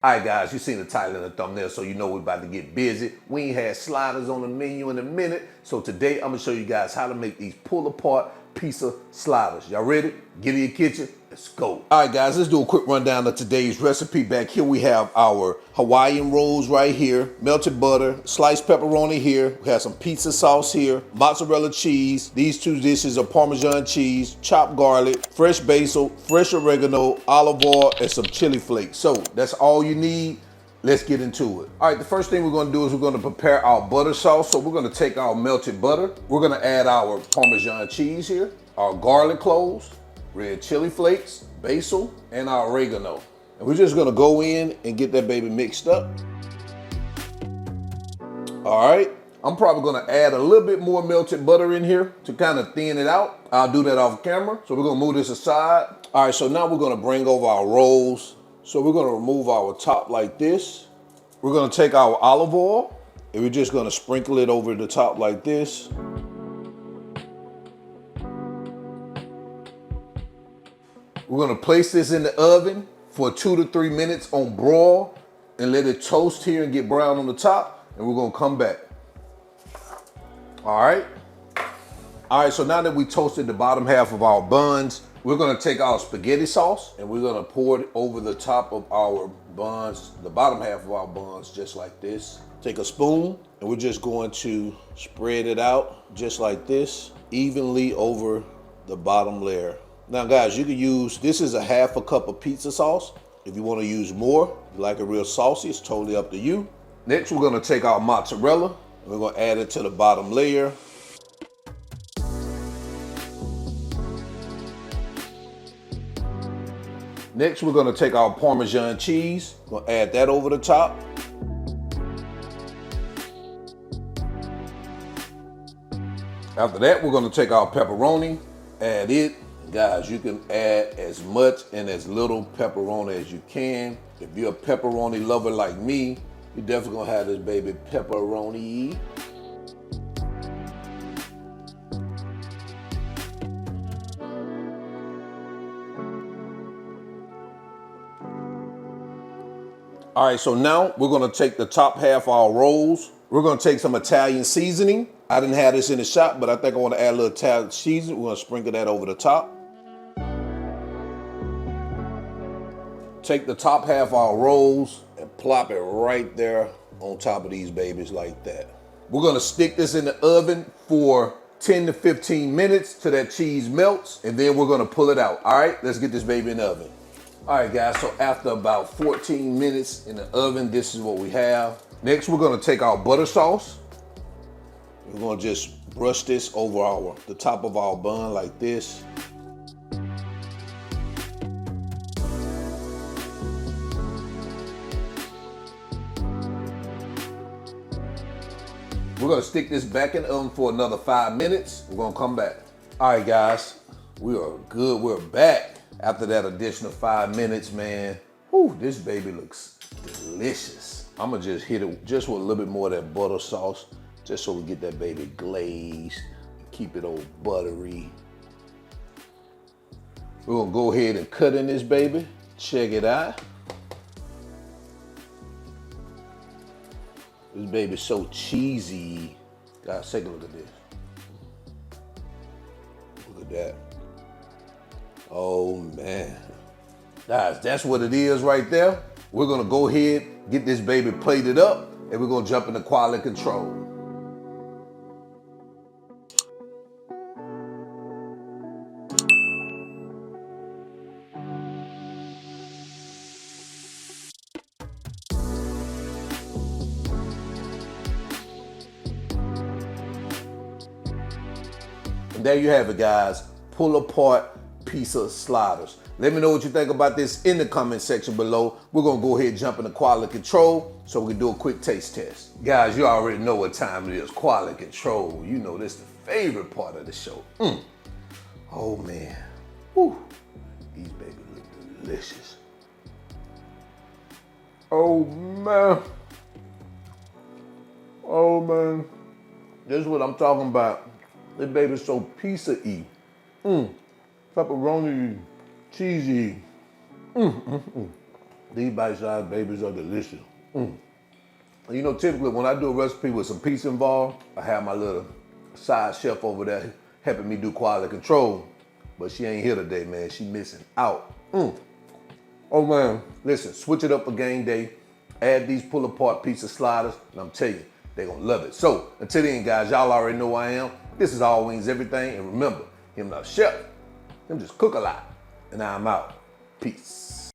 All right, guys, you seen the title and the thumbnail, so you know we're about to get busy. We ain't had sliders on the menu in a minute, so today I'm gonna show you guys how to make these pull-apart pizza sliders. Y'all ready? Get in your kitchen, let's go. All right, guys, let's do a quick rundown of today's recipe. Back here we have our Hawaiian rolls right here, melted butter, sliced pepperoni here, we have some pizza sauce here, mozzarella cheese. These two dishes are Parmesan cheese, chopped garlic, fresh basil, fresh oregano, olive oil, and some chili flakes. So that's all you need. Let's get into it. All right, the first thing we're gonna do is we're gonna prepare our butter sauce. So we're gonna take our melted butter. We're gonna add our Parmesan cheese here, our garlic cloves, red chili flakes, basil, and our oregano. And we're just gonna go in and get that baby mixed up. All right, I'm probably gonna add a little bit more melted butter in here to kind of thin it out. I'll do that off camera. So we're gonna move this aside. All right, so now we're gonna bring over our rolls. So we're gonna remove our top like this. We're gonna take our olive oil and we're just gonna sprinkle it over the top like this. We're gonna place this in the oven for 2 to 3 minutes on broil and let it toast here and get brown on the top, and we're gonna come back. All right. All right, so now that we toasted the bottom half of our buns, we're gonna take our spaghetti sauce and we're gonna pour it over the top of our buns, the bottom half of our buns, just like this. Take a spoon and we're just going to spread it out just like this, evenly over the bottom layer. Now guys, you can use, this is a half a cup of pizza sauce. If you wanna use more, if you like it real saucy, it's totally up to you. Next, we're gonna take our mozzarella and we're gonna add it to the bottom layer. Next, we're gonna take our Parmesan cheese, we're gonna add that over the top. After that, we're gonna take our pepperoni, add it. Guys, you can add as much and as little pepperoni as you can. If you're a pepperoni lover like me, you're definitely gonna have this baby pepperoni. All right, so now we're gonna take the top half of our rolls. We're gonna take some Italian seasoning. I didn't have this in the shop, but I think I wanna add a little Italian seasoning. We're gonna sprinkle that over the top. Take the top half of our rolls and plop it right there on top of these babies like that. We're gonna stick this in the oven for 10 to 15 minutes till that cheese melts, and then we're gonna pull it out. All right, let's get this baby in the oven. All right, guys, so after about 14 minutes in the oven, this is what we have. Next, we're gonna take our butter sauce. We're gonna just brush this over the top of our bun like this. We're gonna stick this back in the oven for another 5 minutes. We're gonna come back. All right, guys, we are good, we're back. After that additional 5 minutes, man, whew, this baby looks delicious. I'm gonna just hit it just with a little bit more of that butter sauce, just so we get that baby glazed, keep it all buttery. We're gonna go ahead and cut in this baby. Check it out. This baby's so cheesy. Guys, take a look at this. Look at that. Oh man. Guys, that's what it is right there. We're gonna go ahead, get this baby plated up, and we're gonna jump into quality control. And there you have it, guys. Pull apart pizza sliders. Let me know what you think about this in the comment section below. We're gonna go ahead and jump into quality control so we can do a quick taste test. Guys, you already know what time it is, quality control. You know this is the favorite part of the show. Oh man, whew. These babies look delicious. Oh man. Oh man. This is what I'm talking about. This baby's so pizza-y. Pepperoni, cheesy. These bite-sized babies are delicious. You know, typically when I do a recipe with some pizza involved, I have my little side chef over there helping me do quality control. But she ain't here today, man. She missing out. Oh man, listen, switch it up for game day. Add these pull-apart pizza sliders, and I'm telling you, they're gonna love it. So, until then, guys, y'all already know who I am. This is All Wings Everything, and remember, him not chef, him just cook a lot. And I'm out. Peace.